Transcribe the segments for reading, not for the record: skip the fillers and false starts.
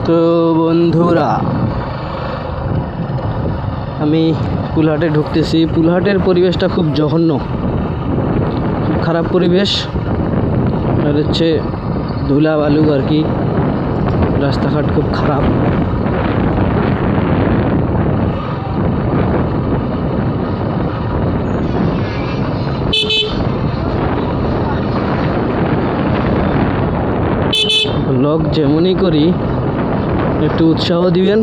তো বন্ধুরা, আমি পুলহাটে ঢুকতেছি। পুলহাটের পরিবেশটা খুব জঘন্য, খুব খারাপ পরিবেশ। আর হচ্ছে ধুলা বালু আর কি, রাস্তাঘাট খুব খারাপ। ব্লগ যেমনই করি একটু উৎসাহ দিবেন,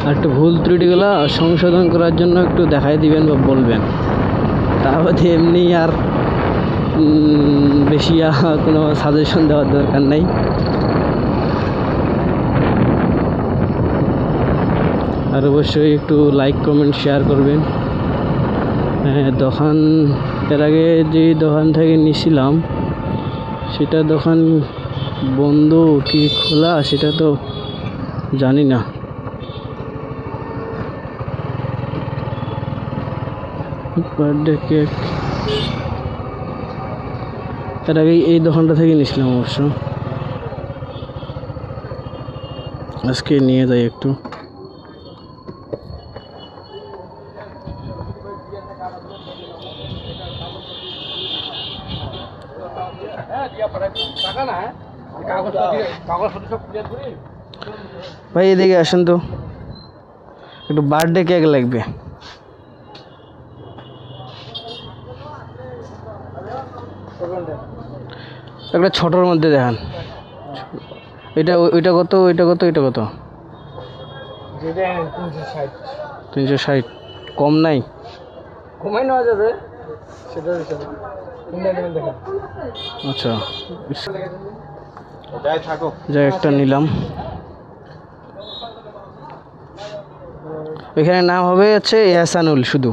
আর একটু ভুল ত্রুটিগুলো সংশোধন করার জন্য একটু দেখাই দিবেন বা বলবেন। তা বাদে এমনি আর বেশি কোনো সাজেশন দেওয়ার দরকার নেই। আর অবশ্যই একটু লাইক কমেন্ট শেয়ার করবেন। দোকান এর আগে যে দোকান থেকে নিয়েছিলাম সেটা দোকান বন্ধ কি খোলা সেটা তো জানি না। বার্থডে কেক এর আগে এই দোকানটা থেকে নিয়েছিলাম অবশ্য। আজকে নিয়ে যাই একটু। ভাই এদিকে আসেন তো, একটু বার্থডে কেক লাগবে। একটা ছোটোর মধ্যে দেখান। এটা ওইটা কত, ওইটা কত, এটা কত? 360। কম নাই? কমাই নেওয়া যাবে সেটা আচ্ছা, যাই একটা নিলাম। এখানে নাম হবে হচ্ছে এহসানুল শুধু।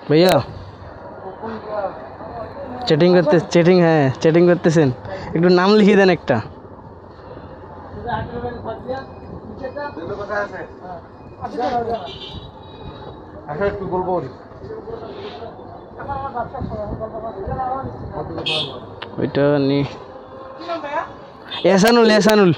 ভাইয়া চ্যাটিং করতেছেন, একটু নাম লিখে দেন একটা। ওইটা নি এহসানুল